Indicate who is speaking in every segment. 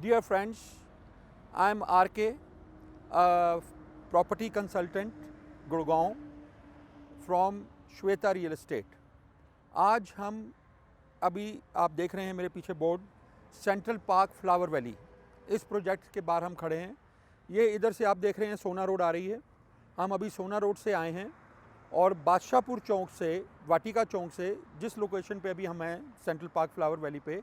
Speaker 1: Dear friends, I am RK, a property consultant, Gurgaon from Shweta real estate. आज हम अभी आप देख रहे हैं मेरे पीछे board central Park Flower valley, इस प्रोजेक्ट के बाहर हम खड़े हैं। ये इधर से आप देख रहे हैं सोना रोड आ रही है। हम अभी सोना रोड से आए हैं और बादशाहपुर चौक से, वाटिका चौक से जिस लोकेशन पे अभी हम हैं सेंट्रल पार्क फ्लावर वैली पे,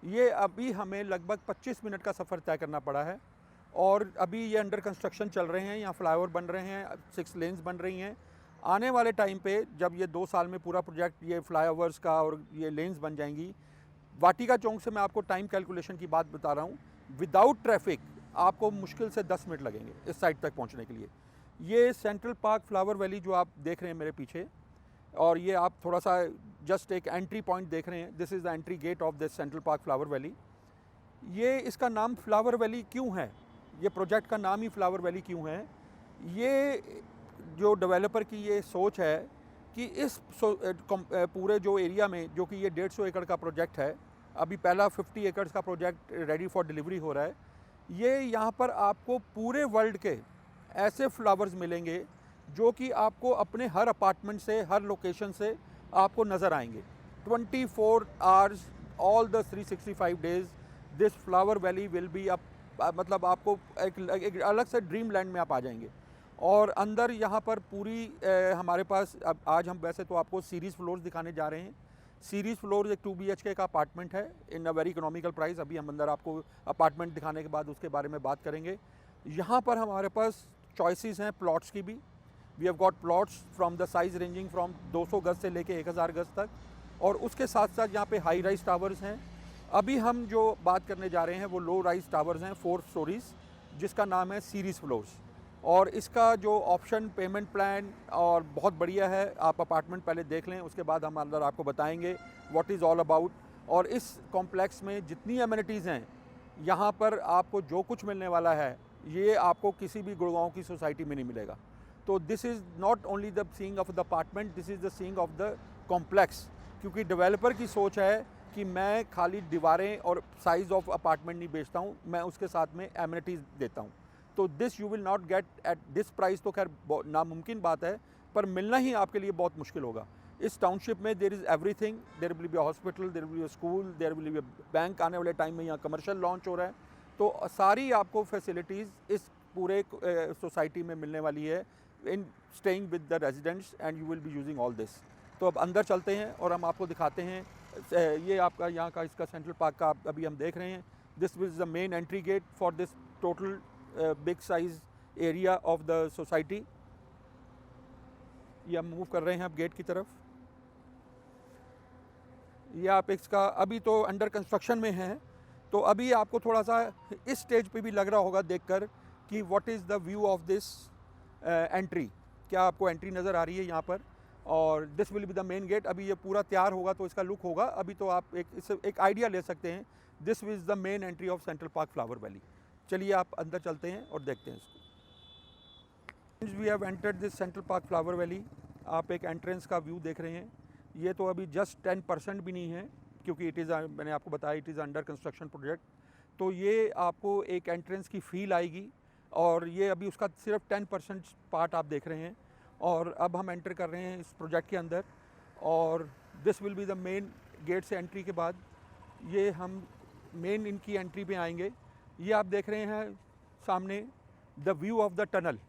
Speaker 1: ये अभी हमें लगभग 25 मिनट का सफ़र तय करना पड़ा है। और अभी ये अंडर कंस्ट्रक्शन चल रहे हैं, यहाँ फ्लाईओवर बन रहे हैं, 6 लेन्स बन रही हैं। आने वाले टाइम पे जब ये 2 साल में पूरा प्रोजेक्ट ये फ्लाईओवर्स का और ये लेन्स बन जाएंगी, वाटिका चौक से मैं आपको टाइम कैलकुलेशन की बात बता रहा हूँ, विदाउट ट्रैफिक आपको मुश्किल से 10 मिनट लगेंगे इस साइड तक पहुँचने के लिए। ये सेंट्रल पार्क फ्लावर वैली जो आप देख रहे हैं मेरे पीछे, और ये आप थोड़ा सा जस्ट एक एंट्री पॉइंट देख रहे हैं। This is the entry gate of this Central Park Flower Valley. ये इसका नाम फ्लावर वैली क्यों है, ये प्रोजेक्ट का नाम ही फ्लावर वैली क्यों है, ये जो डेवलपर की ये सोच है कि इस पूरे जो एरिया में, जो कि ये 150 एकड़ का प्रोजेक्ट है, अभी पहला 50 एकड़ का प्रोजेक्ट रेडी फॉर डिलीवरी हो रहा है। ये यहाँ पर आपको पूरे वर्ल्ड के ऐसे फ्लावर्स मिलेंगे जो कि आपको अपने हर अपार्टमेंट से, हर लोकेशन से आपको नज़र आएंगे। 24 hours all the 365 days this flower valley will be up, मतलब आपको एक अलग से ड्रीम लैंड में आप आ जाएंगे। और अंदर यहाँ पर पूरी हमारे पास अब आज हम वैसे तो आपको सीरीज़ फ्लोर्स दिखाने जा रहे हैं। सीरीज़ फ्लोर एक 2 BHK का अपार्टमेंट है इन अ वेरी इकोनॉमिकल प्राइस। अभी हम अंदर आपको अपार्टमेंट दिखाने के बाद उसके बारे में बात करेंगे। यहाँ पर हमारे पास चॉइसेस हैं प्लॉट्स की भी। We have got plots from the size ranging from 200 गज से लेके 1000 गज तक, और उसके साथ साथ यहाँ पे हाई राइज टावर्स हैं। अभी हम जो बात करने जा रहे हैं वो लो राइज टावर्स हैं, 4 स्टोरीज़, जिसका नाम है सीरीज़ फ्लोर्स। और इसका जो ऑप्शन, पेमेंट प्लान और बहुत बढ़िया है। आप अपार्टमेंट पहले देख लें, उसके बाद हम अंदर आपको बताएंगे व्हाट इज़ ऑल अबाउट। और इस कॉम्प्लेक्स में जितनी एमिनिटीज़ हैं, यहाँ पर आपको जो कुछ मिलने वाला है ये आपको किसी भी गुड़गांव की सोसाइटी में नहीं मिलेगा। तो this is not only the seeing of the apartment, this is the seeing of the complex. क्योंकि डेवलपर की सोच है कि मैं खाली दीवारें और साइज़ ऑफ अपार्टमेंट नहीं बेचता हूँ, मैं उसके साथ में एमिनिटीज़ देता हूँ। तो this you will not gate at this price. तो खैर नामुमकिन बात है, पर मिलना ही आपके लिए बहुत मुश्किल होगा। इस टाउनशिप में there is everything, there will be a hospital, there will be a school, there will be a bank. आने वाले टाइम में यहाँ कमर्शियल लॉन्च हो रहा है, तो सारी आपको फैसिलिटीज़ इस पूरे सोसाइटी में मिलने वाली है इन staying with the residents, and you will be using all this. तो अब अंदर चलते हैं और हम आपको दिखाते हैं। ये आपका यहाँ का इसका सेंट्रल पार्क का अभी हम देख रहे हैं। This is the main entry get for this total big size area of the society. ये हम मूव कर रहे हैं अब गेट की तरफ। ये आप इसका अभी तो अंडर कंस्ट्रक्शन में है, तो अभी आपको थोड़ा सा इस स्टेज पे भी लग रहा होगा देखकर कि what is the view of this entry. क्या आपको एंट्री नज़र आ रही है यहाँ पर? और this will be the main gate. अभी ये पूरा तैयार होगा तो इसका लुक होगा। अभी तो आप एक आइडिया ले सकते हैं। This is the main entry of Central Park Flower Valley. चलिए आप अंदर चलते हैं और देखते हैं इसको। We have entered this Central Park Flower Valley. आप एक एंट्रेंस का व्यू देख रहे हैं। ये तो अभी जस्ट 10% भी नहीं है, क्योंकि इट इज़, मैंने आपको बताया, it is under construction project. तो ये आपको एक एंट्रेंस की फील आएगी, और ये अभी उसका सिर्फ 10% पार्ट आप देख रहे हैं। और अब हम एंटर कर रहे हैं इस प्रोजेक्ट के अंदर, और this will be the main gate से एंट्री के बाद ये हम मेन इनकी एंट्री पे आएंगे। ये आप देख रहे हैं सामने the view of the tunnel.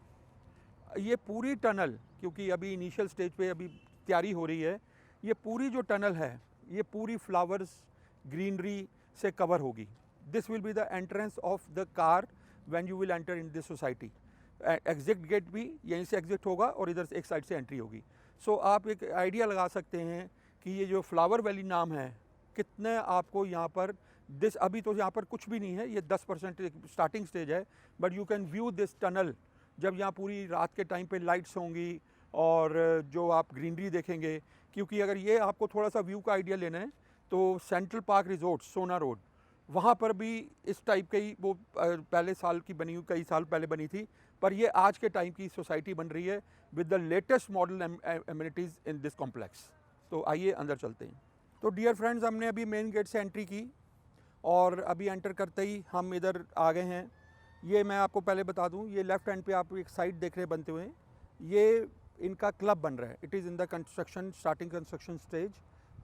Speaker 1: ये पूरी टनल, क्योंकि अभी इनिशियल स्टेज पे अभी तैयारी हो रही है, ये पूरी जो टनल है ये पूरी फ्लावर्स, ग्रीनरी से कवर होगी। This will be the entrance of the car when you will enter in this society. Exit gate भी यहीं से एग्जिट होगा और इधर से एक साइड से एंट्री होगी। सो आप एक आइडिया लगा सकते हैं कि ये जो फ्लावर वैली नाम है, कितने आपको यहाँ पर दिस, अभी तो यहाँ पर कुछ भी नहीं है, ये 10% स्टार्टिंग स्टेज है, but you can view this tunnel जब यहाँ पूरी रात के टाइम पे लाइट्स होंगी और जो आप ग्रीनरी देखेंगे। क्योंकि अगर ये आपको थोड़ा सा व्यू का आइडिया लेना है तो सेंट्रल पार्क रिजॉर्ट सोना रोड, वहाँ पर भी इस टाइप की वो पहले साल की बनी हुई, कई साल पहले बनी थी, पर ये आज के टाइम की सोसाइटी बन रही है with the latest model amenities in this complex. तो आइए अंदर चलते हैं। तो डियर फ्रेंड्स, हमने अभी मेन गेट से एंट्री की और अभी एंटर करते ही हम इधर आ गए हैं। ये मैं आपको पहले बता दूं, ये लेफ़्ट हैंड पे आप एक साइड देख रहे हैं बनते हुए, ये इनका क्लब बन रहा है। It is in the construction, starting construction stage.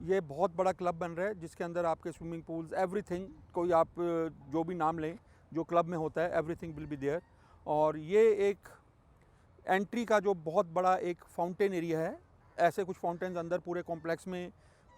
Speaker 1: ये बहुत बड़ा क्लब बन रहा है जिसके अंदर आपके स्विमिंग पूल्स, एवरीथिंग, कोई आप जो भी नाम लें जो क्लब में होता है, एवरीथिंग विल बी देयर। और ये एक एंट्री का जो बहुत बड़ा एक फाउंटेन एरिया है। ऐसे कुछ फाउंटेन्स अंदर पूरे कॉम्प्लेक्स में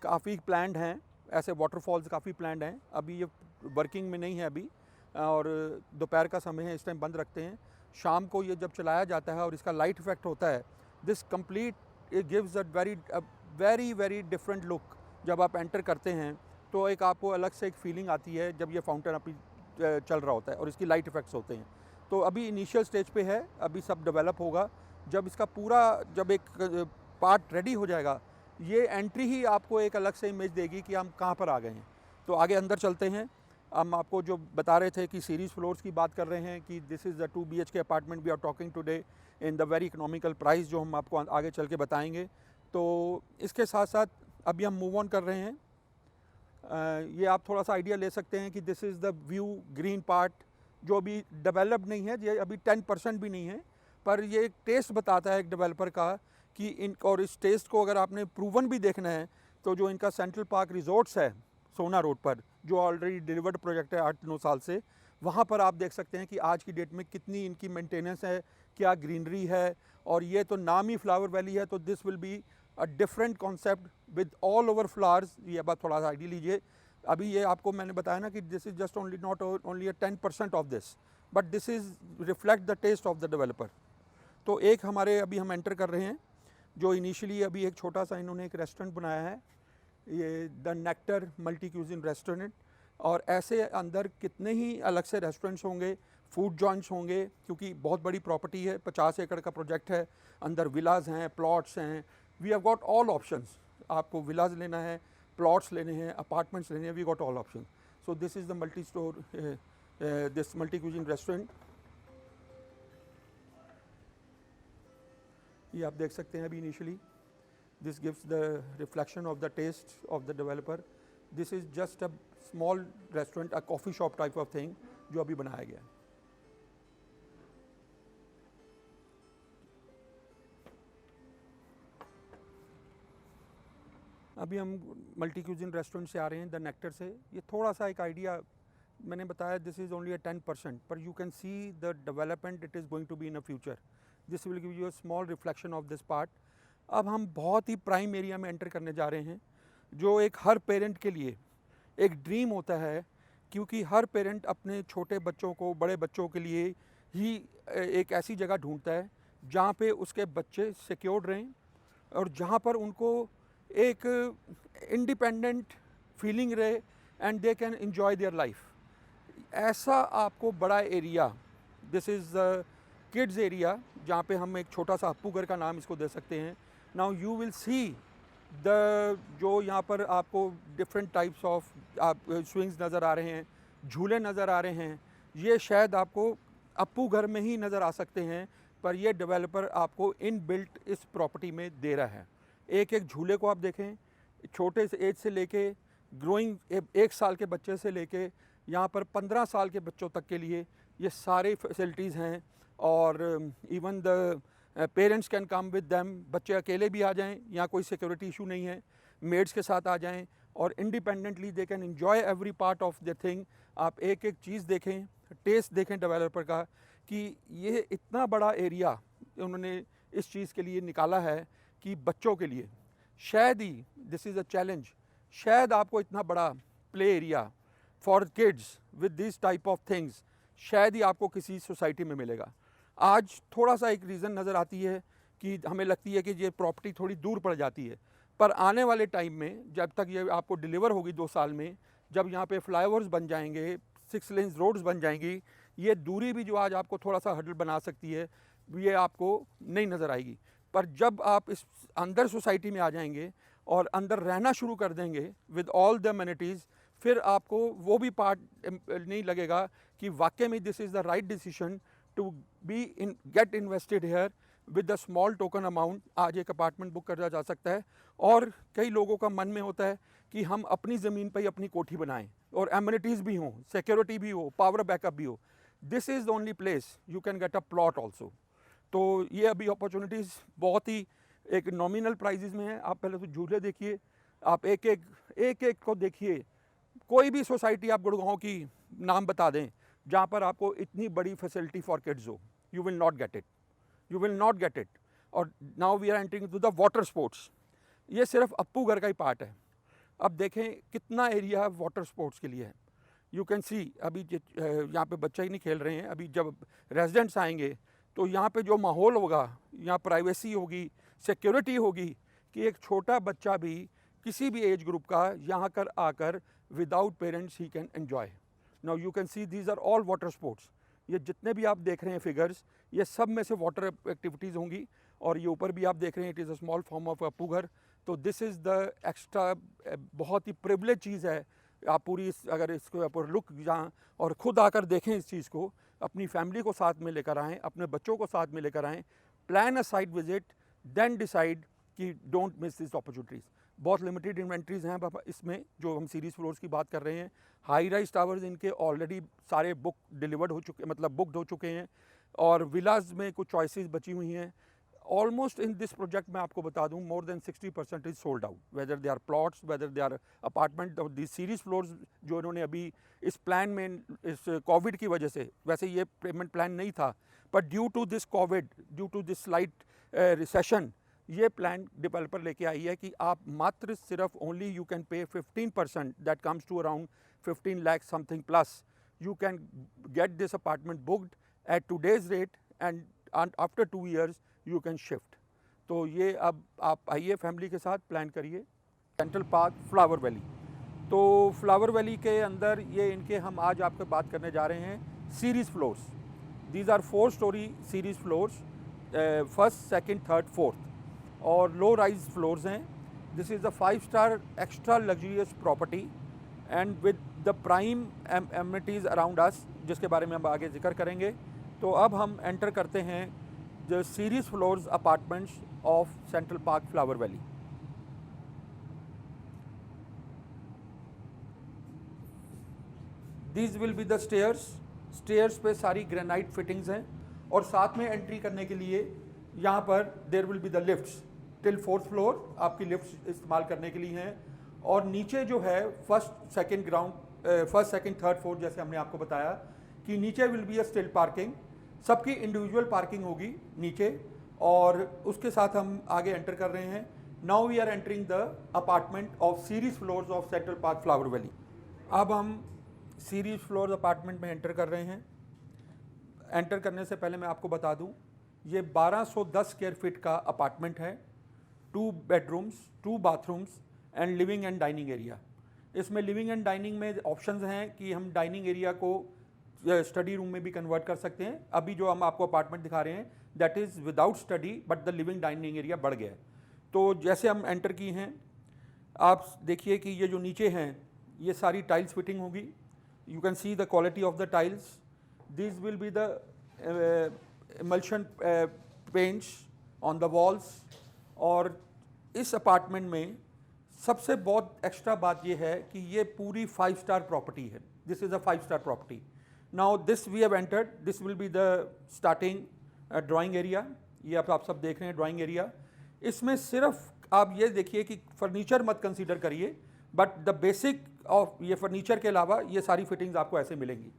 Speaker 1: काफ़ी प्लान्ड हैं, ऐसे वाटरफॉल्स काफ़ी प्लान्ड हैं। अभी ये वर्किंग में नहीं है अभी, और दोपहर का समय है, इस टाइम बंद रखते हैं। शाम को ये जब चलाया जाता है और इसका लाइट इफेक्ट होता है, this complete it gives a very very different look. जब आप एंटर करते हैं तो एक आपको अलग से एक फीलिंग आती है जब ये फाउंटेन अभी चल रहा होता है और इसकी लाइट इफेक्ट्स होते हैं। तो अभी इनिशियल स्टेज पे है, अभी सब डेवलप होगा। जब इसका पूरा जब एक पार्ट रेडी हो जाएगा, ये एंट्री ही आपको एक अलग से इमेज देगी कि हम कहाँ पर आ गए हैं। तो आगे अंदर चलते हैं। हम आपको जो बता रहे थे कि सीरीज़ फ्लोर्स की बात कर रहे हैं कि this is the 2 BHK apartment we are talking today in the very economical price, जो हम आपको आगे चल के बताएंगे। तो इसके साथ साथ अभी हम मूव ऑन कर रहे हैं। ये आप थोड़ा सा आइडिया ले सकते हैं कि this is the view green part, जो अभी डेवलप नहीं है, ये अभी 10% भी नहीं है, पर ये एक टेस्ट बताता है एक डेवलपर का कि और इस टेस्ट को अगर आपने प्रूवन भी देखना है तो जो इनका सेंट्रल पार्क रिजॉर्ट्स है सोना रोड पर, जो ऑलरेडी डिलीवर्ड प्रोजेक्ट है 8-9 साल से, वहाँ पर आप देख सकते हैं कि आज की डेट में कितनी इनकी मेंटेनेंस है, क्या ग्रीनरी है। और ये तो नाम ही फ्लावर वैली है, तो this will be a different concept with all over flowers. ये बात थोड़ा सा आइडिया लीजिए। अभी ये आपको मैंने बताया ना कि this is just only not only 10% of this, but this is reflect the taste of the developer. तो एक हमारे अभी हम एंटर कर रहे हैं, जो इनिशियली अभी एक छोटा सा इन्होंने एक रेस्टोरेंट बनाया है, ये the nectar multi cuisine restaurant. और ऐसे अंदर कितने ही अलग से रेस्टोरेंट्स होंगे, फूड जॉइंट्स होंगे, क्योंकि बहुत बड़ी प्रॉपर्टी है, 50 एकड़ का प्रोजेक्ट है। अंदर विलाज हैं, प्लॉट्स हैं, we have got all options. आपको विलाज लेना है, प्लॉट्स लेने हैं, अपार्टमेंट्स लेने हैं, we got all option. So this is the multi store, this multi cuisine restaurant. ये आप देख सकते हैं अभी initially, this gives the reflection of the taste of the developer. This is just a small restaurant, a coffee shop type of thing जो अभी बनाया गया है। अभी हम मल्टी क्यूजिन रेस्टोरेंट से आ रहे हैं, द नेक्टर से। ये थोड़ा सा एक आइडिया मैंने बताया, दिस इज़ ओनली 10%, पर you can see the development it is going to be in a future. This will give you a small reflection of this part. अब हम बहुत ही प्राइम एरिया में एंटर करने जा रहे हैं, जो एक हर पेरेंट के लिए एक ड्रीम होता है, क्योंकि हर पेरेंट अपने छोटे बच्चों को, बड़े बच्चों के लिए ही एक ऐसी जगह ढूंढता है जहाँ पे उसके बच्चे सिक्योर्ड रहें और जहाँ पर उनको एक इंडिपेंडेंट फीलिंग रहे and they can enjoy their life. ऐसा आपको बड़ा area, this is kids area, जहाँ पे हम एक छोटा सा अप्पू घर का नाम इसको दे सकते हैं। Now you will see the, जो यहाँ पर आपको डिफरेंट टाइप्स ऑफ आप स्विंग्स नज़र आ रहे हैं, झूले नज़र आ रहे हैं। ये शायद आपको अप्पू घर में ही नज़र आ सकते हैं, पर ये डेवलपर आपको इन बिल्ट इस प्रॉपर्टी में दे रहा है। एक एक झूले को आप देखें, छोटे से एज से लेके ग्रोइंग 1 साल के बच्चे से लेके यहाँ पर 15 साल के बच्चों तक के लिए ये सारे फैसिलिटीज़ हैं। और even the parents can come with them, बच्चे अकेले भी आ जाएं, यहाँ कोई सिक्योरिटी इशू नहीं है, मेड्स के साथ आ जाएं और independently they can enjoy every part of the thing. आप एक एक चीज़ देखें, टेस्ट देखें डेवलपर का, कि ये इतना बड़ा एरिया उन्होंने इस चीज़ के लिए निकाला है कि बच्चों के लिए शायद ही, दिस इज़ अ चैलेंज, शायद आपको इतना बड़ा play area for kids with this type of things शायद ही आपको किसी सोसाइटी में मिलेगा। आज थोड़ा सा एक रीज़न नज़र आती है कि हमें लगती है कि ये प्रॉपर्टी थोड़ी दूर पड़ जाती है, पर आने वाले टाइम में जब तक ये आपको डिलीवर होगी 2 साल में, जब यहाँ पे फ्लाईओवर्स बन जाएंगे, 6 लेन्स रोड्स बन जाएंगी, ये दूरी भी जो आज आपको थोड़ा सा हर्डल बना सकती है, ये आपको नहीं नज़र आएगी। पर जब आप इस अंदर सोसाइटी में आ जाएंगे और अंदर रहना शुरू कर देंगे विद ऑल द एमिनिटीज़, फिर आपको वो भी पार्ट नहीं लगेगा कि वाकई में this is the right decision to be in get invested here, with a small token amount आज एक अपार्टमेंट बुक करा जा सकता है। और कई लोगों का मन में होता है कि हम अपनी ज़मीन पर ही अपनी कोठी बनाएं और एमिनिटीज़ भी हों, सिक्योरिटी भी हो, पावर बैकअप भी हो। This is the only place you can get a plot also. तो ये अभी अपॉर्चुनिटीज़ बहुत ही एक नॉमिनल प्राइजेज़ में है। आप पहले तो झूले देखिए, आप एक एक को देखिए। कोई भी सोसाइटी आप गुड़गांव की नाम बता दें जहाँ पर आपको इतनी बड़ी फैसिलिटी फॉर किड्स हो, you will not get it, you will not get it. और now we are entering to the water sports. ये सिर्फ अप्पू घर का ही पार्ट है। अब देखें कितना एरिया वाटर स्पोर्ट्स के लिए है। यू कैन सी अभी यहाँ पे बच्चे ही नहीं खेल रहे हैं। अभी जब रेजिडेंट्स आएंगे तो यहाँ पे जो माहौल होगा, यहाँ प्राइवेसी होगी, सिक्योरिटी होगी कि एक छोटा बच्चा भी किसी भी एज ग्रुप का यहाँ कर आकर विदाउट पेरेंट्स ही can enjoy. Now you can see these are all water sports. ये जितने भी आप देख रहे हैं फिगर्स, ये सब में से वाटर एक्टिविटीज़ होंगी। और ये ऊपर भी आप देख रहे हैं, it is a small form of Appu घर। तो दिस इज़ द एक्स्ट्रा, बहुत ही प्रिविलेज चीज़ है। आप पूरी अगर इसको ऊपर लुक जाएँ और ख़ुद आकर देखें इस चीज़ को, अपनी फैमिली को साथ में लेकर आएँ, अपने बच्चों को साथ में लेकर आएँ, प्लान अ साइट विजिट, देन डिसाइड कि डोंट मिस दिस अपॉर्चुनिटीज़। बहुत लिमिटेड इन्वेंट्रीज़ हैं इसमें जो हम सीरीज़ फ्लोर्स की बात कर रहे हैं। हाई राइज टावर्स इनके ऑलरेडी सारे बुक डिलीवर्ड हो चुके, मतलब बुकड हो चुके हैं। और विलाज में कुछ चॉइसेस बची हुई हैं। ऑलमोस्ट इन दिस प्रोजेक्ट मैं आपको बता दूं, more than 60% is sold out, whether they are plots, whether they are apartment. और दी सीरीज फ्लोर्स जो इन्होंने अभी इस प्लान में, इस कोविड की वजह से, वैसे ये पेमेंट प्लान नहीं था, but due to this Covid, due to this slight recession, ये प्लान डेवलपर लेके आई है कि आप मात्र सिर्फ only you can pay 15%, that comes to around 15 lakh something plus. You can get this apartment booked at today's rate and after 2 years you can shift. तो ये अब आप आइए फैमिली के साथ, प्लान करिए। Central Park Flower valley. तो flower valley के अंदर ये इनके हम आज आपको बात करने जा रहे हैं series floors. These are 4 story series floors, first, second, third, fourth, और लो राइज फ्लोर्स हैं। This is a 5-star extra luxurious property and with the prime amenities around us, जिसके बारे में हम आगे जिक्र करेंगे। तो अब हम एंटर करते हैं the series floors apartments of Central Park Flower valley. These will be the stairs. Stairs पे सारी ग्रेनाइट फिटिंग्स हैं। और साथ में एंट्री करने के लिए यहाँ पर there will be the lifts till 4th floor, आपकी लिफ्ट्स इस्तेमाल करने के लिए हैं। और नीचे जो है फर्स्ट सेकंड, थर्ड, फोर्थ, जैसे हमने आपको बताया कि नीचे will be a still parking. सबकी इंडिविजुअल पार्किंग होगी नीचे। और उसके साथ हम आगे एंटर कर रहे हैं। Now we are entering the apartment of series floors of Central Park Flower Valley. अब हम सीरीज फ्लोर्स अपार्टमेंट में एंटर कर रहे हैं। एंटर करने से पहले मैं आपको बता दूं, ये 1210 स्क्वायर फीट का अपार्टमेंट है। 2 bedrooms, 2 bathrooms and living and dining area. इसमें लिविंग एंड डाइनिंग में ऑप्शंस हैं कि हम डाइनिंग एरिया को स्टडी रूम में भी कन्वर्ट कर सकते हैं। अभी जो हम आपको अपार्टमेंट दिखा रहे हैं that is without study, but the living dining area बढ़ गया है। तो जैसे हम एंटर किए हैं, आप देखिए कि ये जो नीचे हैं ये सारी टाइल्स फिटिंग होगी। You can see the quality of the tiles. This will be the emulsion paints on the walls. और इस अपार्टमेंट में सबसे बहुत एक्स्ट्रा बात यह है कि ये पूरी 5-star प्रॉपर्टी है। This is a 5-star property. Now this we have entered, this will be the starting drawing area. ये आप सब देख रहे हैं ड्राइंग एरिया। इसमें सिर्फ आप ये देखिए कि फर्नीचर मत कंसीडर करिए, बट द बेसिक ऑफ ये फर्नीचर के अलावा ये सारी फिटिंग्स आपको ऐसे मिलेंगी।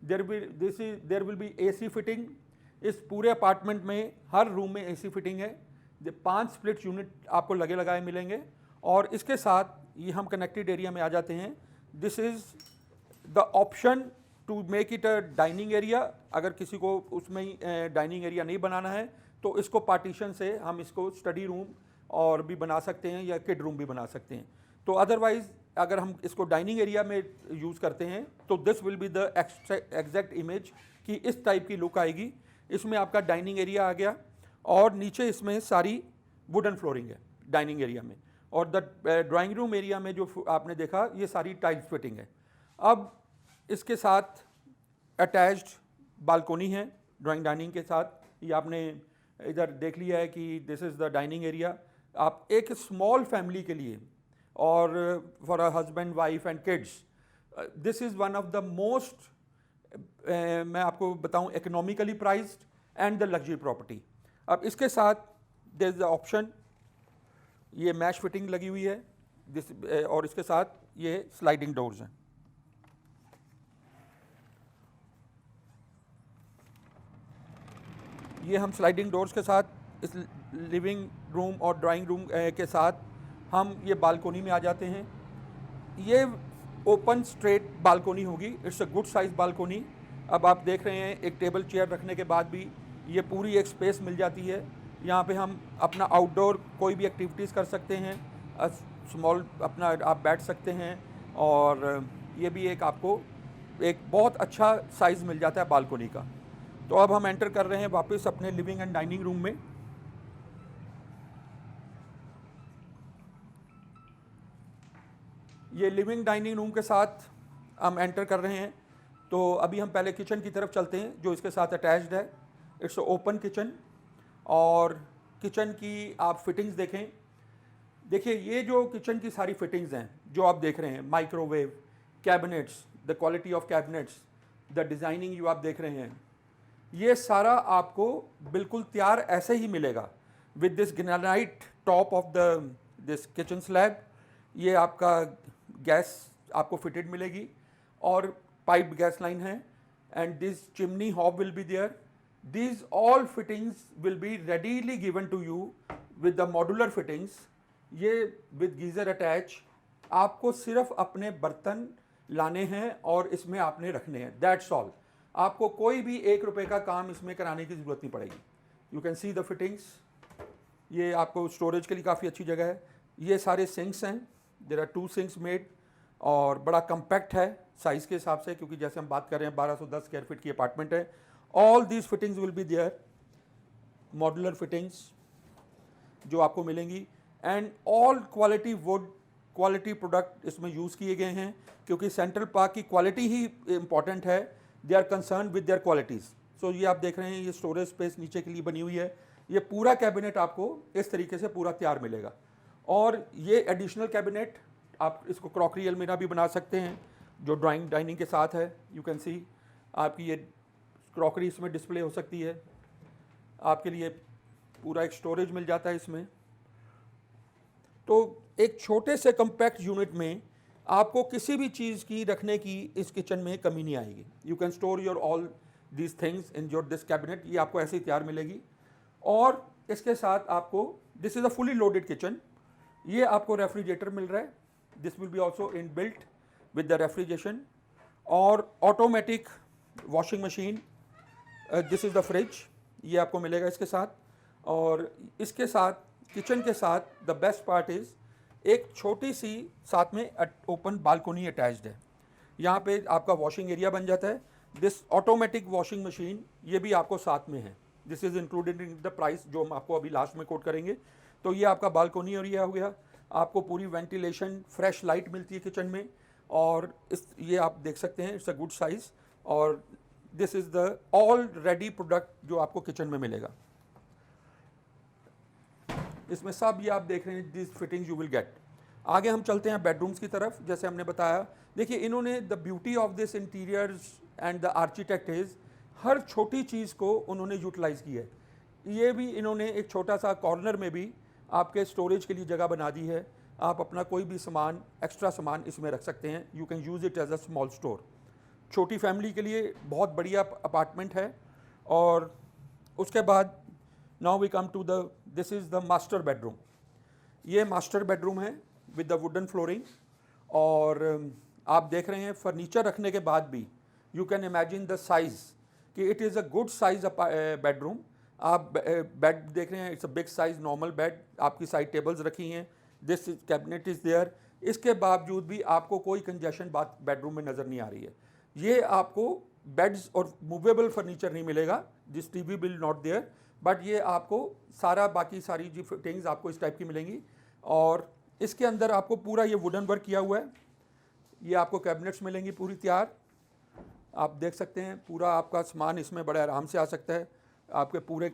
Speaker 1: There will be AC fitting. इस पूरे अपार्टमेंट में हर रूम में AC फिटिंग है। 5 स्प्लिट यूनिट आपको लगे लगाए मिलेंगे। और इसके साथ ये हम कनेक्टेड एरिया में आ जाते हैं। This is the option to make it a dining area. अगर किसी को उसमें ही डाइनिंग एरिया नहीं बनाना है तो इसको पार्टीशन से हम इसको स्टडी रूम और भी बना सकते हैं या किड रूम भी बना सकते हैं। तो अदरवाइज़ अगर हम इसको डाइनिंग एरिया में यूज़ करते हैं तो this will be the exact image कि इस टाइप की लुक आएगी। इसमें आपका डाइनिंग एरिया आ गया और नीचे इसमें सारी वुडन फ्लोरिंग है डाइनिंग एरिया में। और द ड्राइंग रूम एरिया में जो आपने देखा ये सारी टाइल्स फिटिंग है। अब इसके साथ अटैच्ड बालकोनी है ड्राइंग डाइनिंग के साथ। ये आपने इधर देख लिया है कि this is the dining area. आप एक स्मॉल फैमिली के लिए और for a husband wife and kids, this is one of the most, मैं आपको बताऊं, economically priced and the luxury property. अब इसके साथ देयर इज द ऑप्शन, ये मैश फिटिंग लगी हुई है दिस, और इसके साथ ये स्लाइडिंग डोर्स हैं। ये हम स्लाइडिंग डोर्स के साथ इस लिविंग रूम और ड्राइंग रूम के साथ हम ये बालकोनी में आ जाते हैं। ये ओपन स्ट्रेट बालकोनी होगी, it's a good size balcony. अब आप देख रहे हैं एक टेबल चेयर रखने के बाद भी ये पूरी एक स्पेस मिल जाती है। यहाँ पे हम अपना आउटडोर कोई भी एक्टिविटीज़ कर सकते हैं, स्मॉल अपना आप बैठ सकते हैं, और ये भी एक आपको एक बहुत अच्छा साइज़ मिल जाता है बालकोनी का। तो अब हम एंटर कर रहे हैं वापस अपने लिविंग एंड डाइनिंग रूम में। ये लिविंग डाइनिंग रूम के साथ हम एंटर कर रहे हैं। तो अभी हम पहले किचन की तरफ चलते हैं जो इसके साथ अटैच्ड है। इट्स ओपन किचन, और किचन की आप फिटिंग्स देखें। देखिए ये जो किचन की सारी फिटिंग्स हैं जो आप देख रहे हैं, microwave, cabinets, the quality of cabinets, the designing जो आप देख रहे हैं, ये सारा आपको बिल्कुल तैयार ऐसे ही मिलेगा with this granite top of the this kitchen slab. ये आपका गैस आपको फिटेड मिलेगी और पाइप गैस लाइन है, and this chimney hob will be there. These all fittings will be readily given to you with the modular fittings। ये with geyser attach, आपको सिर्फ अपने बर्तन लाने हैं और इसमें आपने रखने हैं, that's all। आपको कोई भी ₹1 का काम इसमें कराने की ज़रूरत नहीं पड़ेगी। You can see the fittings। ये आपको स्टोरेज के लिए काफ़ी अच्छी जगह है। ये सारे सिंक्स हैं, there are 2 sinks made, और बड़ा कम्पैक्ट है साइज़ के हिसाब से, क्योंकि जैसे हम बात कर रहे हैं 1210 स्क्वायर फीट की अपार्टमेंट है। All these fittings will be there, modular fittings जो आपको मिलेंगी, and all quality wood, quality product इसमें यूज़ किए गए हैं, क्योंकि सेंट्रल पार्क की क्वालिटी ही इम्पॉर्टेंट है। They are concern with their qualities. So ये आप देख रहे हैं, ये स्टोरेज स्पेस नीचे के लिए बनी हुई है। ये पूरा कैबिनेट आपको इस तरीके से पूरा तैयार मिलेगा, और ये एडिशनल कैबिनेट आप इसको क्रॉकरी अलमीरा भी बना सकते हैं जो डाइनिंग के साथ है। यू कैन सी आपकी ये क्रॉकरी इसमें डिस्प्ले हो सकती है, आपके लिए पूरा एक स्टोरेज मिल जाता है इसमें। तो एक छोटे से कम्पैक्ट यूनिट में आपको किसी भी चीज़ की रखने की इस किचन में कमी नहीं आएगी। You can store your all these things in your this cabinet. ये आपको ऐसे ही तैयार मिलेगी, और इसके साथ आपको this is a fully loaded kitchen. ये आपको रेफ्रिजरेटर मिल रहा है, this will be also in built with the refrigeration, और automatic washing machine. This is the fridge, ये आपको मिलेगा इसके साथ। और इसके साथ किचन के साथ द बेस्ट पार्ट इज़ एक छोटी सी साथ में ओपन बालकोनी अटैच्ड है। यहाँ पे आपका वॉशिंग एरिया बन जाता है। दिस ऑटोमेटिक वॉशिंग मशीन ये भी आपको साथ में है, this is included in the price जो हम आपको अभी लास्ट में कोट करेंगे। तो ये आपका बालकोनी एरिया हो गया। आपको पूरी वेंटिलेशन, फ्रेश लाइट मिलती है किचन में, और इस ये आप देख सकते हैं, इट्स अ गुड साइज़। और this is the all ready product जो आपको किचन में मिलेगा। इसमें सब ये आप देख रहे हैं, this fittings you will gate. आगे हम चलते हैं बेडरूम्स की तरफ। जैसे हमने बताया, देखिए इन्होंने the beauty of this interiors and the architect is, हर छोटी चीज़ को उन्होंने यूटिलाइज़ की है। ये भी इन्होंने एक छोटा सा कॉर्नर में भी आपके स्टोरेज के लिए जगह बना दी है। आप अपना कोई भी सामान, एक्स्ट्रा सामान इसमें रख सकते हैं। You can use it as a small store. छोटी फैमिली के लिए बहुत बढ़िया अपार्टमेंट है। और उसके बाद now we come to the, this is the master bedroom. ये मास्टर बेडरूम है विद द वुडन फ्लोरिंग, और आप देख रहे हैं फर्नीचर रखने के बाद भी you can imagine the size कि it is a good size bedroom. आप बेड देख रहे हैं, it's a big size normal bed, आपकी साइड टेबल्स रखी हैं, दिस कैबिनेट इज़ देयर। इसके बावजूद भी आपको कोई कंजेशन बात बेडरूम में नज़र नहीं आ रही है। ये आपको बेड्स और मूवेबल फर्नीचर नहीं मिलेगा, this TV will not there, but ये आपको सारा बाकी सारी जो फिटिंग्स आपको इस टाइप की मिलेंगी। और इसके अंदर आपको पूरा ये वुडन वर्क किया हुआ है। ये आपको कैबिनेट्स मिलेंगी पूरी तैयार, आप देख सकते हैं। पूरा आपका सामान इसमें बड़े आराम से आ सकता है। आपके पूरे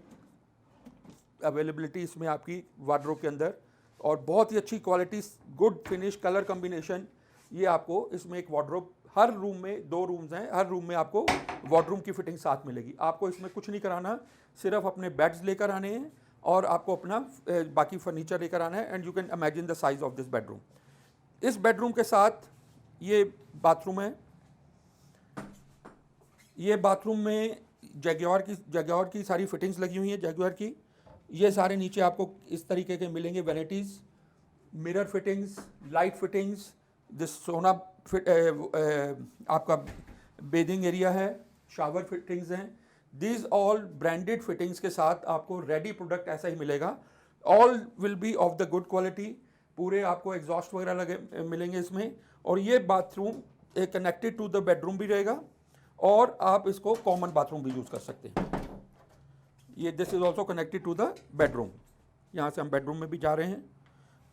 Speaker 1: अवेलेबिलिटी इसमें आपकी वार्डरोब के अंदर, और बहुत ही अच्छी quality, good finish, colour combination. ये आपको इसमें एक वार्डरोब, हर रूम में 2 रूम्स हैं, हर रूम में आपको वार्डरूम की फिटिंग साथ मिलेगी। आपको इसमें कुछ नहीं कराना, सिर्फ अपने बेड्स लेकर आने हैं और आपको अपना बाकी फर्नीचर लेकर आना है। And you can imagine the size of this bedroom. इस बेडरूम के साथ ये बाथरूम है। ये बाथरूम में जैग्वार की सारी फिटिंग्स लगी हुई हैं, जैग्वार की। ये सारे नीचे आपको इस तरीके के मिलेंगे vanities, mirror fittings, light fittings, this सोना फिट, आपका बेदिंग एरिया है, शावर फिटिंग्स हैं। दीज ऑल ब्रांडेड फिटिंग्स के साथ आपको रेडी प्रोडक्ट ऐसा ही मिलेगा। All will be of the good quality. पूरे आपको एग्जॉस्ट वगैरह लगे मिलेंगे इसमें। और ये बाथरूम एक कनेक्टेड टू द बेडरूम भी रहेगा, और आप इसको कॉमन बाथरूम भी यूज़ कर सकते हैं। ये this is also connected to the bedroom. यहाँ से हम बेडरूम में भी जा रहे हैं,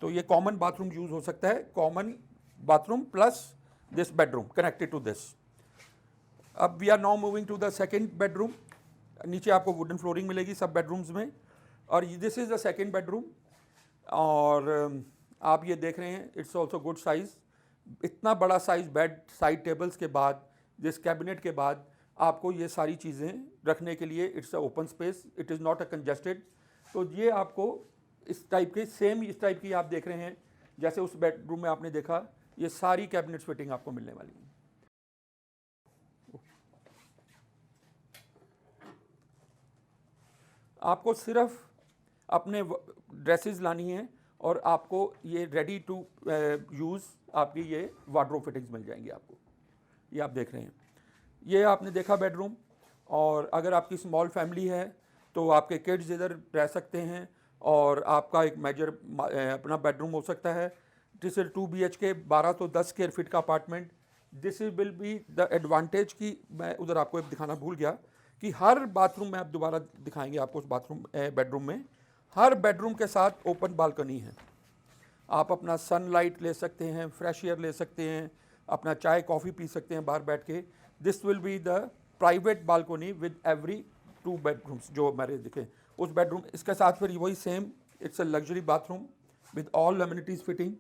Speaker 1: तो ये कॉमन बाथरूम यूज़ हो सकता है, common bathroom plus this bedroom connected to this. अब we are now moving to the second bedroom. नीचे आपको वुडन फ्लोरिंग मिलेगी सब बेडरूम्स में, और this is the second bedroom. और आप ये देख रहे हैं, इट्स ऑल्सो गुड साइज़। इतना बड़ा साइज़ बेड, साइड टेबल्स के बाद, जिस कैबिनेट के बाद आपको ये सारी चीज़ें रखने के लिए, it's a open space, it is not a congested. तो ये आपको इस टाइप के, सेम इस टाइप की आप देख रहे हैं जैसे उस बेडरूम में आपने देखा। ये सारी कैबिनेट्स फिटिंग आपको मिलने वाली है। आपको सिर्फ अपने ड्रेसेस लानी है और आपको ये रेडी टू यूज़ आपकी ये वार्डरोब फिटिंग्स मिल जाएंगी आपको। ये आप देख रहे हैं, ये आपने देखा बेडरूम। और अगर आपकी स्मॉल फैमिली है तो आपके किड्स इधर रह सकते हैं, और आपका एक मेजर अपना बेडरूम हो सकता है। दिस इज 2 BHK 12 तो 10 स्क्वायर फीट का apartment. This is will be the advantage की मैं उधर आपको एक दिखाना भूल गया कि हर बाथरूम में आप दोबारा दिखाएंगे आपको उस बाथरूम बेडरूम में, हर बेडरूम के साथ ओपन बालकनी है। आप अपना सनलाइट ले सकते हैं, फ्रेश एयर ले सकते हैं, अपना चाय कॉफ़ी पी सकते हैं बाहर बैठ के। This will be the private balcony with every 2 bedrooms जो हमारे दिखे उस बेडरूम। इसके साथ फिर वही same, it's a luxury bathroom with all amenities fitting.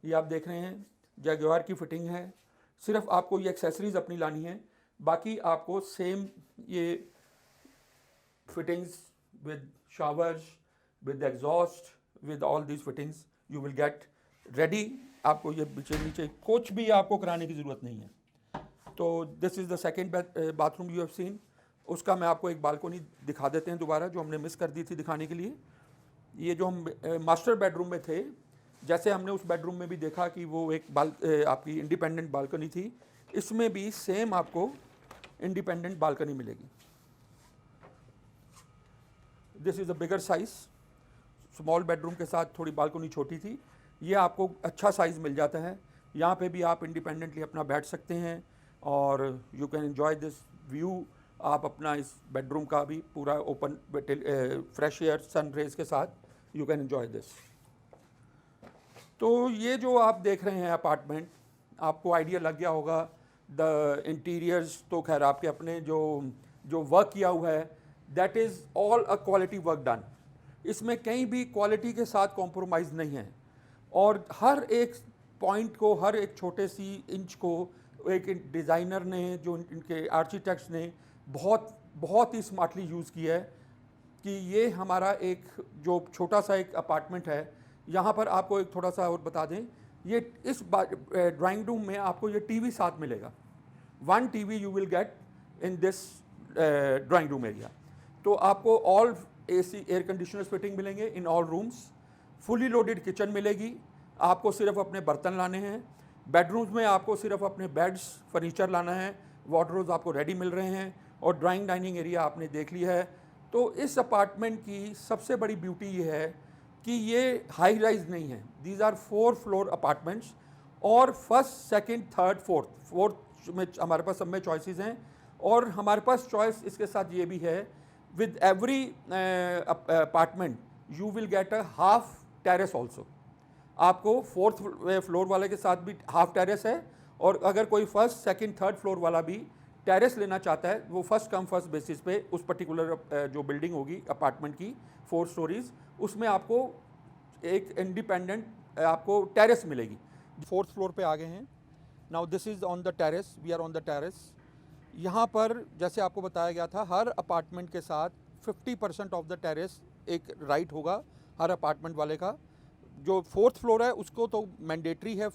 Speaker 1: ये आप देख रहे हैं, जैग्वार की फिटिंग है। सिर्फ आपको ये एक्सेसरीज अपनी लानी है, बाकी आपको सेम ये fittings with showers, with exhaust, with all these fittings you will get ready. आपको ये नीचे कुछ भी आपको कराने की ज़रूरत नहीं है। तो this is the second bathroom you have seen. उसका मैं आपको एक बालकनी दिखा देते हैं दोबारा, जो हमने मिस कर दी थी दिखाने के लिए। ये जो हम मास्टर बेडरूम में थे, जैसे हमने उस बेडरूम में भी देखा कि वो एक आपकी इंडिपेंडेंट बालकनी थी, इसमें भी सेम आपको इंडिपेंडेंट बालकनी मिलेगी। This is a bigger size. Small bedroom के साथ थोड़ी बालकनी छोटी थी, ये आपको अच्छा साइज़ मिल जाता है। यहाँ पे भी आप इंडिपेंडेंटली अपना बैठ सकते हैं, और you can enjoy this view. आप अपना इस बेडरूम का भी पूरा open fresh air, sun rays के साथ यू कैन एंजॉय दिस। तो ये जो आप देख रहे हैं अपार्टमेंट, आपको आइडिया लग गया होगा। द इंटीरियर्स तो खैर आपके अपने जो वर्क किया हुआ है, that is all a quality work done. इसमें कहीं भी क्वालिटी के साथ कॉम्प्रोमाइज़ नहीं है, और हर एक पॉइंट को, हर एक छोटे सी इंच को एक डिज़ाइनर ने, जो इनके आर्किटेक्ट्स ने बहुत ही स्मार्टली यूज़ किया है कि ये हमारा एक जो छोटा सा एक अपार्टमेंट है। यहाँ पर आपको एक थोड़ा सा और बता दें, ये इस ड्राइंग रूम में आपको ये टीवी साथ मिलेगा। 1 TV you will get in this drawing room area. तो आपको all AC air conditioners fitting मिलेंगे in all rooms. Fully loaded kitchen मिलेगी। आपको सिर्फ अपने बर्तन लाने हैं। बेडरूम्स में आपको सिर्फ अपने बेड्स, फर्नीचर लाना है। वार्डरोब्स आपको रेडी मिल रहे हैं, और ड्राइंग डाइनिंग एरिया आपने देख लिया है। तो इस अपार्टमेंट की सबसे बड़ी ब्यूटी ये है कि ये हाई राइज नहीं है। दीज आर 4 फ्लोर अपार्टमेंट्स, और फर्स्ट, सेकंड, थर्ड, फोर्थ में हमारे पास सब में चॉइसेस हैं। और हमारे पास चॉइस इसके साथ ये भी है, with every apartment you will get a half terrace also. आपको 4th फ्लोर वाले के साथ भी हाफ टेरेस है, और अगर कोई फर्स्ट, सेकंड, थर्ड फ्लोर वाला भी टेरेस लेना चाहता है वो फर्स्ट कम फर्स्ट बेसिस पे उस पर्टिकुलर जो बिल्डिंग होगी अपार्टमेंट की 4 स्टोरीज, उसमें आपको एक इंडिपेंडेंट आपको टेरेस मिलेगी। 4th फ्लोर पे आ गए हैं। Now this is on the terrace, we are on the terrace. यहाँ पर जैसे आपको बताया गया था हर अपार्टमेंट के साथ 50% ऑफ द टेरेस एक राइट होगा हर अपार्टमेंट वाले का। जो 4th फ्लोर है उसको तो मैंडेटरी है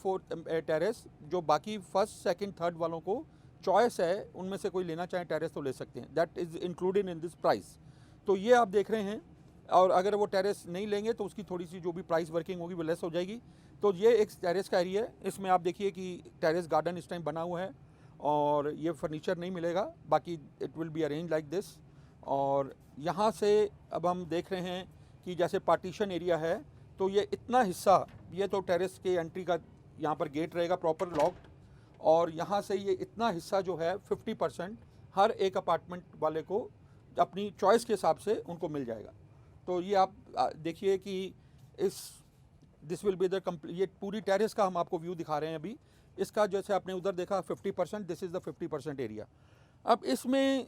Speaker 1: टेरेस, जो बाकी 1st, 2nd, 3rd वालों को चॉइस है, उनमें से कोई लेना चाहे टेरेस तो ले सकते हैं। That is included in this price. तो ये आप देख रहे हैं, और अगर वो टेरेस नहीं लेंगे तो उसकी थोड़ी सी जो भी प्राइस वर्किंग होगी वो लेस हो जाएगी। तो ये एक टेरेस का एरिया है। इसमें आप देखिए कि टेरेस गार्डन इस टाइम बना हुआ है और ये फर्नीचर नहीं मिलेगा, बाकी it will be arrange like this. और यहाँ से अब हम देख रहे हैं कि जैसे पार्टीशन एरिया है, तो ये इतना हिस्सा, ये तो टेरेस के एंट्री का यहाँ पर गेट रहेगा प्रॉपर लॉक्ड, और यहाँ से ये इतना हिस्सा जो है 50% हर एक अपार्टमेंट वाले को अपनी चॉइस के हिसाब से उनको मिल जाएगा। तो ये आप देखिए कि दिस विल बी द ये पूरी टेरेस का हम आपको व्यू दिखा रहे हैं अभी। इसका जैसे आपने उधर देखा 50%, दिस इज़ द 50% एरिया। अब इसमें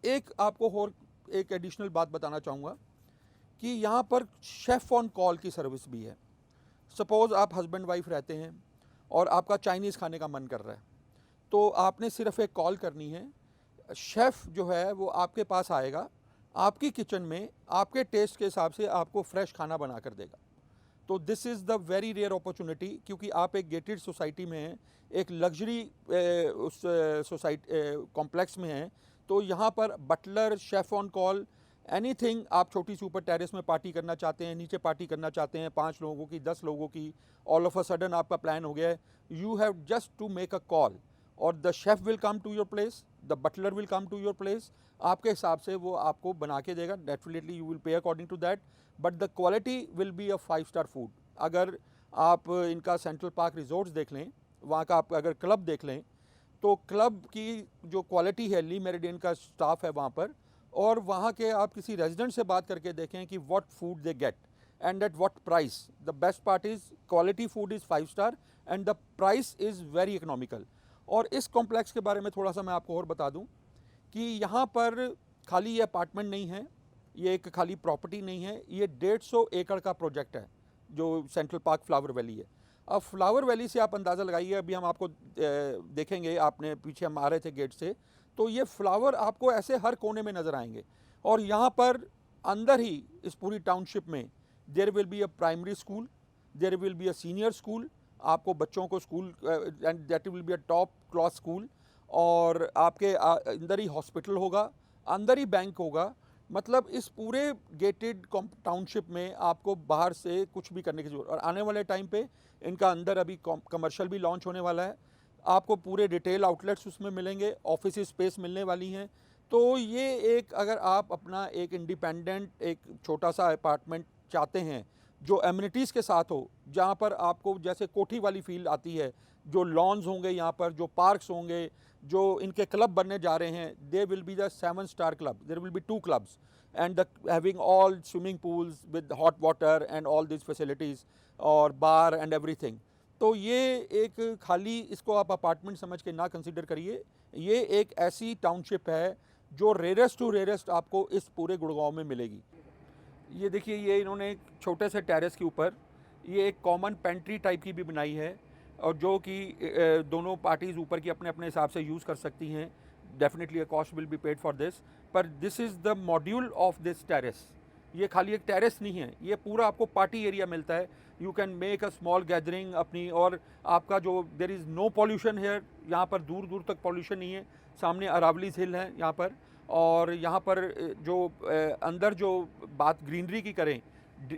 Speaker 1: एक आपको और एक एडिशनल बात बताना चाहूँगा कि यहाँ पर शेफ़ ऑन कॉल की सर्विस भी है। सपोज़ आप हस्बैंड वाइफ रहते हैं और आपका चाइनीज़ खाने का मन कर रहा है, तो आपने सिर्फ एक कॉल करनी है, शेफ़ जो है वो आपके पास आएगा, आपकी किचन में आपके टेस्ट के हिसाब से आपको फ्रेश खाना बना कर देगा। तो this is the very rare opportunity, क्योंकि आप एक गेटेड सोसाइटी में हैं, एक लग्जरी उस सोसाइटी कॉम्प्लेक्स में हैं, तो यहाँ पर butler, chef on call, anything. आप छोटी सी ऊपर टेरेस में पार्टी करना चाहते हैं, नीचे पार्टी करना चाहते हैं, 5 लोगों की, 10 लोगों की, ऑल ऑफ अ सडन आपका प्लान हो गया है, you have just to make a call और the chef will come to your place, the butler will come to your place. आपके हिसाब से वो आपको बना के देगा। Definitely you will pay according to that, but the quality will be a 5 star food. अगर आप इनका सेंट्रल पार्क रिजॉर्ट्स देख लें, वहाँ का आप अगर क्लब देख लें, तो क्लब की जो क्वालिटी है, ली मेरिडियन का स्टाफ है वहाँ पर, और वहाँ के आप किसी रेजिडेंट से बात करके देखें कि what food they get and at what price. The best part is quality food is 5 star and the price is very economical. और इस कॉम्प्लेक्स के बारे में थोड़ा सा मैं आपको और बता दूं कि यहाँ पर खाली ये अपार्टमेंट नहीं है, ये एक खाली प्रॉपर्टी नहीं है, ये 150 एकड़ का प्रोजेक्ट है जो सेंट्रल पार्क फ्लावर वैली है। अब फ्लावर वैली से आप अंदाज़ा लगाइए, अभी हम आपको देखेंगे, आपने पीछे हम आ रहे थे गेट से, तो ये फ्लावर आपको ऐसे हर कोने में नज़र आएंगे। और यहाँ पर अंदर ही इस पूरी टाउनशिप में there will be a primary school, there will be a senior school, आपको बच्चों को school, and that will be a top class school, और आपके अंदर ही हॉस्पिटल होगा, अंदर ही बैंक होगा। मतलब इस पूरे गेटेड टाउनशिप में आपको बाहर से कुछ भी करने की जरूरत। और आने वाले टाइम पे इनका अंदर अभी कमर्शियल भी लॉन्च होने वाला है, आपको पूरे रिटेल आउटलेट्स उसमें मिलेंगे, ऑफिस स्पेस मिलने वाली हैं। तो ये एक, अगर आप अपना एक इंडिपेंडेंट एक छोटा सा अपार्टमेंट चाहते हैं जो एमिनिटीज़ के साथ हो, जहाँ पर आपको जैसे कोठी वाली फील आती है, जो लॉन्स होंगे यहाँ पर, जो पार्क्स होंगे, जो इनके क्लब बनने जा रहे हैं, they will be the 7 star club, there will be 2 clubs and the having all swimming pools with hot water and all this facilities और बार एंड एवरीथिंग। तो ये एक, खाली इसको आप अपार्टमेंट समझ के ना कंसिडर करिए, ये एक ऐसी टाउनशिप है जो रेयरेस्ट टू रेयरेस्ट आपको इस पूरे गुड़गांव में मिलेगी। ये देखिए, ये इन्होंने एक छोटे से टेरेस के ऊपर ये एक कॉमन पेंट्री टाइप की भी बनाई है, और जो कि दोनों पार्टीज़ ऊपर की अपने अपने हिसाब से यूज़ कर सकती हैं। Definitely a cost will be paid for this, पर this is the module of this terrace. ये खाली एक टेरेस नहीं है, ये पूरा आपको पार्टी एरिया मिलता है। You can make a small gathering अपनी, और आपका जो there is no pollution here, यहाँ पर दूर दूर तक पॉल्यूशन नहीं है। सामने अरावलीज हिल है यहाँ पर, और यहाँ पर जो अंदर जो बात ग्रीनरी की करें,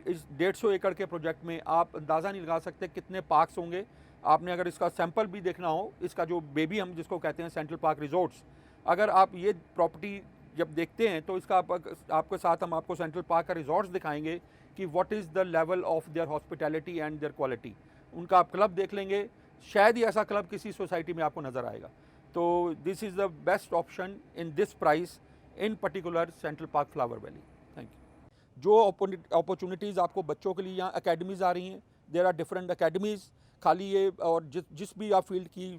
Speaker 1: इस 150 एकड़ के प्रोजेक्ट में आप अंदाज़ा नहीं लगा सकते कितने पार्क्स होंगे। आपने अगर इसका सैंपल भी देखना हो, इसका जो बेबी हम जिसको कहते हैं सेंट्रल पार्क रिजॉर्ट्स, अगर आप ये प्रॉपर्टी जब देखते हैं तो इसका आपके साथ हम आपको सेंट्रल पार्क का रिजॉर्ट्स दिखाएंगे कि what is the level of their hospitality and there quality. उनका आप क्लब देख लेंगे, शायद ही ऐसा क्लब किसी सोसाइटी में आपको नज़र आएगा। तो this is the best option in this price in particular central Park Flower valley. Thank you. जो अपॉर्चुनिटीज़ आपको बच्चों के लिए यहाँ अकेडमीज़ आ रही हैं, देयर आर डिफरेंट अकेडमीज़, खाली ये और जिस भी आप फील्ड की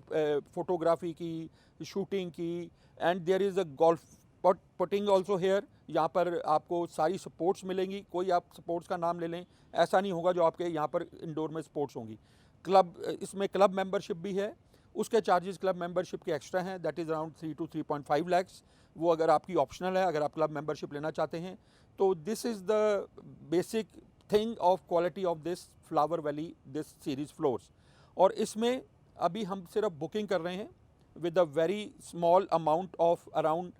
Speaker 1: फोटोग्राफी की, शूटिंग की, and there is a golf putting also here. यहाँ पर आपको सारी स्पोर्ट्स मिलेंगी, कोई आप स्पोर्ट्स का नाम ले लें, ऐसा नहीं होगा जो आपके यहाँ पर इंडोर में स्पोर्ट्स होंगी। क्लब, इसमें क्लब मेंबरशिप भी है, उसके चार्जेस क्लब मेंबरशिप के एक्स्ट्रा हैं, that is around 3 to 3.5 lakhs। वो अगर आपकी ऑप्शनल है, अगर आप क्लब मेंबरशिप लेना चाहते हैं तो this is the basic thing of quality of this flower valley, this series floors. और इसमें अभी हम सिर्फ बुकिंग कर रहे हैं with a very small amount of around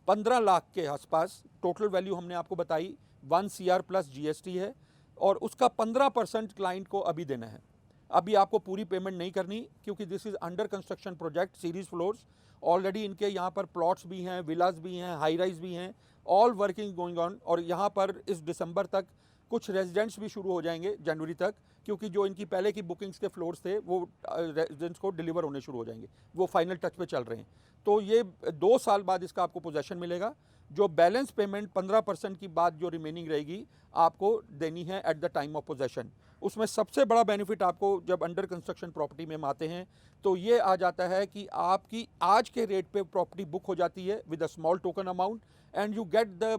Speaker 1: 15 lakh के आसपास। टोटल वैल्यू हमने आपको बताई 1 CR प्लस GST है, और उसका 15% क्लाइंट को अभी देना है। अभी आपको पूरी पेमेंट नहीं करनी, क्योंकि this is under construction project series floors. Already इनके यहाँ पर प्लॉट्स भी हैं, विलास भी हैं, हाई राइज भी हैं, ऑल वर्किंग गोइंग ऑन। और यहाँ पर इस दिसंबर तक कुछ रेजिडेंट्स भी शुरू हो जाएंगे, जनवरी तक, क्योंकि जो इनकी पहले की बुकिंग्स के फ्लोर्स थे वो रेजिडेंट्स को डिलीवर होने शुरू हो जाएंगे, वो फाइनल टच पे चल रहे हैं। तो ये 2 साल बाद इसका आपको पोजेशन मिलेगा। जो बैलेंस पेमेंट 15% की बाद जो रिमेनिंग रहेगी आपको देनी है at the time of possession. उसमें सबसे बड़ा बेनिफिट आपको जब अंडर कंस्ट्रक्शन प्रॉपर्टी में हम आते हैं तो ये आ जाता है कि आपकी आज के रेट पे प्रॉपर्टी बुक हो जाती है with a small token amount, and you get the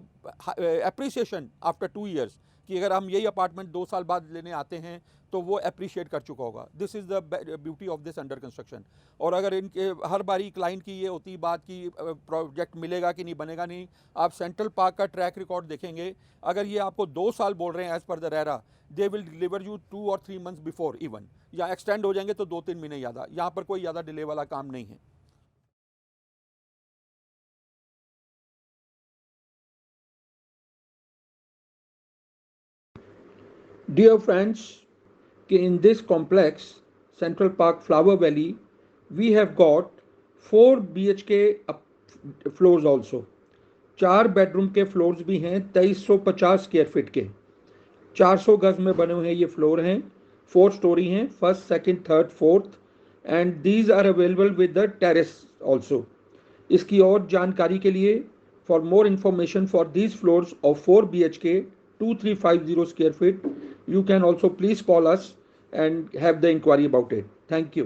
Speaker 1: appreciation after 2 years, कि अगर हम यही अपार्टमेंट 2 साल बाद लेने आते हैं तो वो अप्रिशिएट कर चुका होगा। This is the beauty of this under construction. और अगर इनके हर बारी क्लाइंट की ये होती बात कि प्रोजेक्ट मिलेगा कि नहीं, बनेगा नहीं, आप सेंट्रल पार्क का ट्रैक रिकॉर्ड देखेंगे, अगर ये आपको 2 साल बोल रहे हैं as per the RERA, they will deliver you 2 or 3 months before even, या एक्सटेंड हो जाएंगे तो 2-3 महीने ज़्यादा। यहाँ पर कोई ज़्यादा डिले वाला काम नहीं है।
Speaker 2: Dear friends, in this complex, Central Park Flower Valley, we have got 4 BHK floors also. 4 bedroom के फ्लोर्स भी हैं 2350 स्क्वायर फीट के, 400 गज में बने हुए ये फ्लोर हैं, 4 स्टोरी हैं, first, second, third, fourth, and these are available with the terrace also. इसकी और जानकारी के लिए, for more information for these floors of 4 BHK 2350 square feet, you can also please call us and have the inquiry about it. Thank you.